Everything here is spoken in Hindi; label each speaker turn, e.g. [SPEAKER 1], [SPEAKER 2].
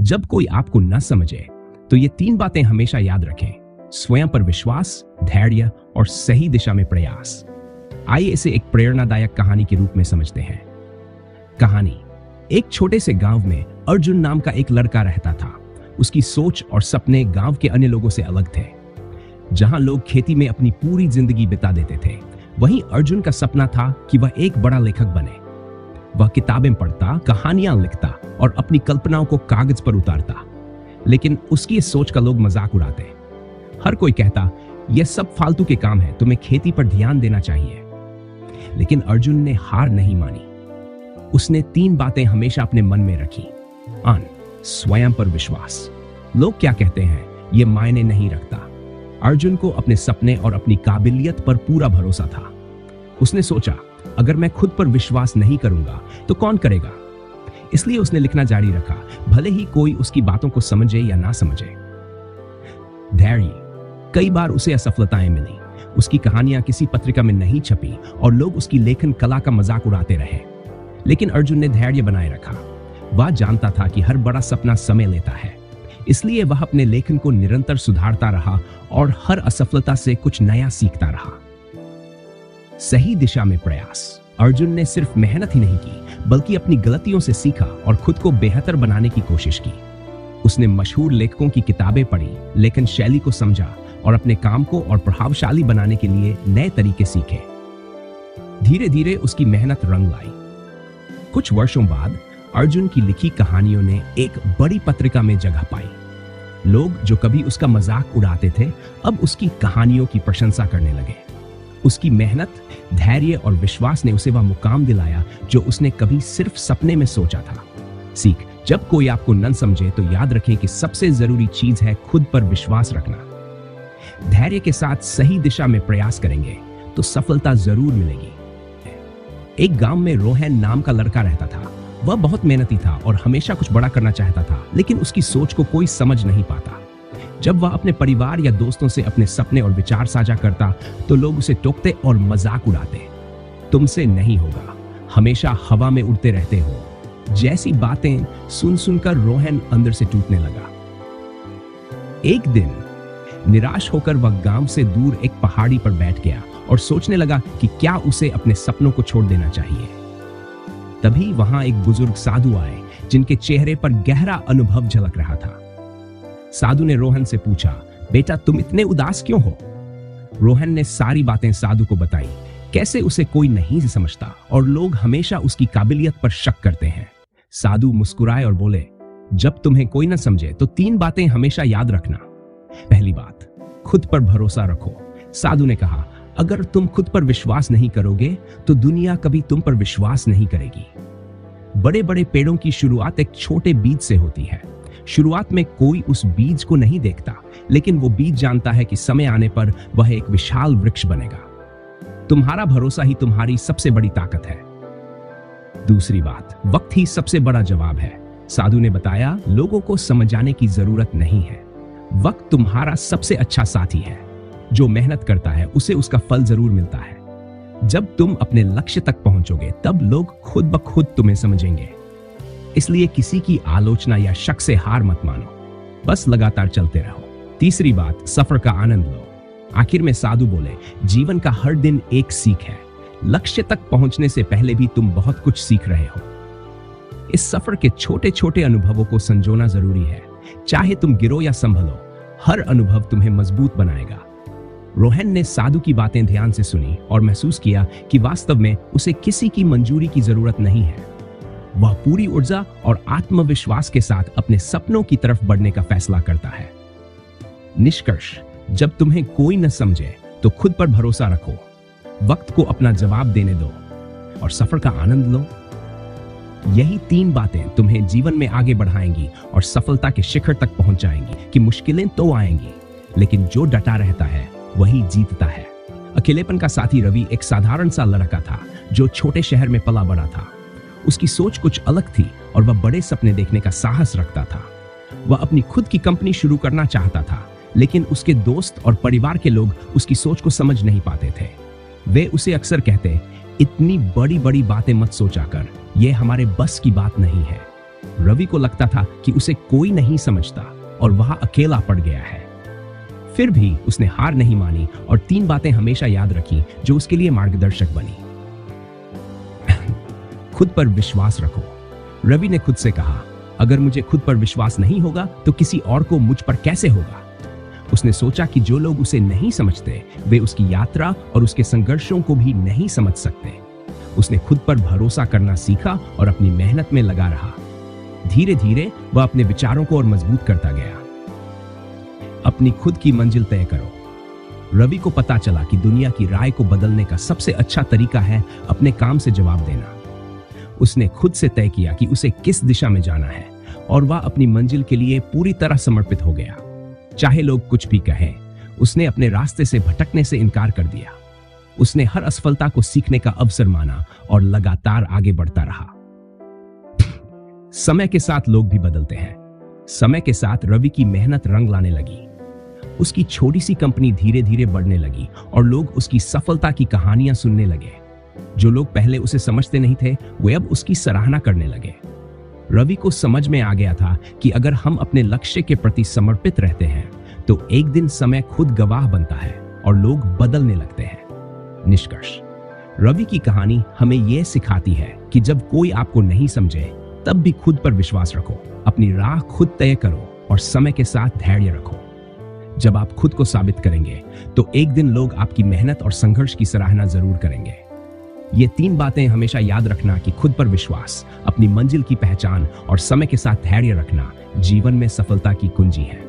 [SPEAKER 1] जब कोई आपको न समझे तो ये 3 बातें हमेशा याद रखें: स्वयं पर विश्वास, धैर्य और सही दिशा में प्रयास। आइए इसे एक प्रेरणादायक कहानी के रूप में समझते हैं। कहानी: एक छोटे से गांव में अर्जुन नाम का एक लड़का रहता था। उसकी सोच और सपने गांव के अन्य लोगों से अलग थे। जहां लोग खेती में अपनी पूरी जिंदगी बिता देते थे, वहीं अर्जुन का सपना था कि वह एक बड़ा लेखक बने। वह किताबें पढ़ता, कहानियां लिखता और अपनी कल्पनाओं को कागज पर उतारता। लेकिन उसकी इस सोच का लोग मजाक उड़ाते। हर कोई कहता, यह सब फालतू के काम है, तुम्हें खेती पर ध्यान देना चाहिए। लेकिन अर्जुन ने हार नहीं मानी। उसने 3 बातें हमेशा अपने मन में रखी। स्वयं पर विश्वास। लोग क्या कहते हैं यह मायने नहीं रखता। अर्जुन को अपने सपने और अपनी काबिलियत पर पूरा भरोसा था। उसने सोचा, अगर मैं खुद पर विश्वास नहीं करूंगा तो कौन करेगा। इसलिए उसने लिखना जारी रखा, भले ही कोई उसकी बातों को समझे या ना समझे। धैर्य। कई बार उसे असफलताएं मिली। उसकी कहानियां किसी पत्रिका में नहीं छपी और लोग उसकी लेखन कला का मजाक उड़ाते रहे। लेकिन अर्जुन ने धैर्य बनाए रखा। वह जानता था कि हर बड़ा सपना समय लेता है। इसलिए वह अपने लेखन को निरंतर सुधारता रहा और हर असफलता से कुछ नया सीखता रहा। सही दिशा में प्रयास। अर्जुन ने सिर्फ मेहनत ही नहीं की, बल्कि अपनी गलतियों से सीखा और खुद को बेहतर बनाने की कोशिश की। उसने मशहूर लेखकों की किताबें पढ़ी, लेखन शैली को समझा और अपने काम को और प्रभावशाली बनाने के लिए नए तरीके सीखे। धीरे धीरे उसकी मेहनत रंग लाई। कुछ वर्षों बाद अर्जुन की लिखी कहानियों ने एक बड़ी पत्रिका में जगह पाई। लोग जो कभी उसका मजाक उड़ाते थे, अब उसकी कहानियों की प्रशंसा करने लगे। उसकी मेहनत, धैर्य और विश्वास ने उसे वह मुकाम दिलाया जो उसने कभी सिर्फ सपने में सोचा था। सीख: जब कोई आपको न समझे तो याद रखें कि सबसे जरूरी चीज है खुद पर विश्वास रखना। धैर्य के साथ सही दिशा में प्रयास करेंगे तो सफलता जरूर मिलेगी। एक गांव में रोहन नाम का लड़का रहता था। वह बहुत मेहनती था और हमेशा कुछ बड़ा करना चाहता था, लेकिन उसकी सोच को कोई समझ नहीं पाता। जब वह अपने परिवार या दोस्तों से अपने सपने और विचार साझा करता तो लोग उसे टोकते और मजाक उड़ाते। तुमसे नहीं होगा, हमेशा हवा में उड़ते रहते हो जैसी बातें सुन सुनकर रोहन अंदर से टूटने लगा। एक दिन निराश होकर वह गांव से दूर एक पहाड़ी पर बैठ गया और सोचने लगा कि क्या उसे अपने सपनों को छोड़ देना चाहिए। तभी वहां एक बुजुर्ग साधु आए, जिनके चेहरे पर गहरा अनुभव झलक रहा था। साधु ने रोहन से पूछा, बेटा तुम इतने उदास क्यों हो? रोहन ने सारी बातें साधु को बताई, कैसे उसे कोई नहीं समझता और लोग हमेशा उसकी काबिलियत पर शक करते हैं। साधु मुस्कुराए और बोले, जब तुम्हें कोई न समझे तो 3 बातें हमेशा याद रखना। पहली बात, खुद पर भरोसा रखो। साधु ने कहा, अगर तुम खुद पर विश्वास नहीं करोगे तो दुनिया कभी तुम पर विश्वास नहीं करेगी। बड़े बड़े पेड़ों की शुरुआत एक छोटे बीज से होती है। शुरुआत में कोई उस बीज को नहीं देखता, लेकिन वो बीज जानता है कि समय आने पर वह एक विशाल वृक्ष बनेगा। तुम्हारा भरोसा ही तुम्हारी सबसे बड़ी ताकत है। दूसरी बात, वक्त ही सबसे बड़ा जवाब है। साधु ने बताया, लोगों को समझाने की जरूरत नहीं है। वक्त तुम्हारा सबसे अच्छा साथी है। जो मेहनत करता है उसे उसका फल जरूर मिलता है। जब तुम अपने लक्ष्य तक पहुंचोगे तब लोग खुद ब खुद तुम्हें समझेंगे। इसलिए किसी की आलोचना या शक से हार मत मानो, बस लगातार चलते रहो। तीसरी बात, सफर का आनंद लो। आखिर में साधु बोले, जीवन का हर दिन एक सीख है। लक्ष्य तक पहुंचने से पहले भी तुम बहुत कुछ सीख रहे हो। इस सफर के छोटे छोटे अनुभवों को संजोना जरूरी है। चाहे तुम गिरो या संभलो, हर अनुभव तुम्हें मजबूत बनाएगा। रोहन ने साधु की बातें ध्यान से सुनी और महसूस किया कि वास्तव में उसे किसी की मंजूरी की जरूरत नहीं है। वह पूरी ऊर्जा और आत्मविश्वास के साथ अपने सपनों की तरफ बढ़ने का फैसला करता है। निष्कर्ष, जब तुम्हें कोई न समझे तो खुद पर भरोसा रखो, वक्त को अपना जवाब देने दो और सफर का आनंद लो। यही 3 बातें तुम्हें जीवन में आगे बढ़ाएंगी और सफलता के शिखर तक पहुंचाएंगी। कि मुश्किलें तो आएंगी, लेकिन जो डटा रहता है वही जीतता है। अकेलेपन का साथी रवि एक साधारण सा लड़का था जो छोटे शहर में पला बड़ा था। उसकी सोच कुछ अलग थी और वह बड़े सपने देखने का साहस रखता था। वह अपनी खुद की कंपनी शुरू करना चाहता था, लेकिन उसके दोस्त और परिवार के लोग उसकी सोच को समझ नहीं पाते थे। वे उसे अक्सर कहते, इतनी बड़ी बड़ी बातें मत सोचा कर, यह हमारे बस की बात नहीं है। रवि को लगता था कि उसे कोई नहीं समझता और वह अकेला पड़ गया है। फिर भी उसने हार नहीं मानी और 3 बातें हमेशा याद रखी जो उसके लिए मार्गदर्शक बनी। खुद पर विश्वास रखो। रवि ने खुद से कहा, अगर मुझे खुद पर विश्वास नहीं होगा तो किसी और को मुझ पर कैसे होगा। उसने सोचा कि जो लोग उसे नहीं समझते वे उसकी यात्रा और उसके संघर्षों को भी नहीं समझ सकते। उसने खुद पर भरोसा करना सीखा और अपनी मेहनत में लगा रहा। धीरे धीरे वह अपने विचारों को और मजबूत करता गया। अपनी खुद की मंजिल तय करो। रवि को पता चला कि दुनिया की राय को बदलने का सबसे अच्छा तरीका है अपने काम से जवाब देना। उसने खुद से तय किया कि उसे किस दिशा में जाना है और वह अपनी मंजिल के लिए पूरी तरह समर्पित हो गया। चाहे लोग कुछ भी कहें, उसने अपने रास्ते से भटकने से इनकार कर दिया। उसने हर असफलता को सीखने का अवसर माना और लगातार आगे बढ़ता रहा। समय के साथ लोग भी बदलते हैं। समय के साथ रवि की मेहनत रंग लाने लगी। उसकी छोटी सी कंपनी धीरे धीरे बढ़ने लगी और लोग उसकी सफलता की कहानियां सुनने लगे। जो लोग पहले उसे समझते नहीं थे वे अब उसकी सराहना करने लगे। रवि को समझ में आ गया था कि अगर हम अपने लक्ष्य के प्रति समर्पित रहते हैं तो एक दिन समय खुद गवाह बनता है और लोग बदलने लगते हैं। निष्कर्ष, रवि की कहानी हमें यह सिखाती है कि जब कोई आपको नहीं समझे तब भी खुद पर विश्वास रखो, अपनी राह खुद तय करो और समय के साथ धैर्य रखो। जब आप खुद को साबित करेंगे तो एक दिन लोग आपकी मेहनत और संघर्ष की सराहना जरूर करेंगे। ये 3 बातें हमेशा याद रखना कि खुद पर विश्वास, अपनी मंजिल की पहचान और समय के साथ धैर्य रखना जीवन में सफलता की कुंजी है।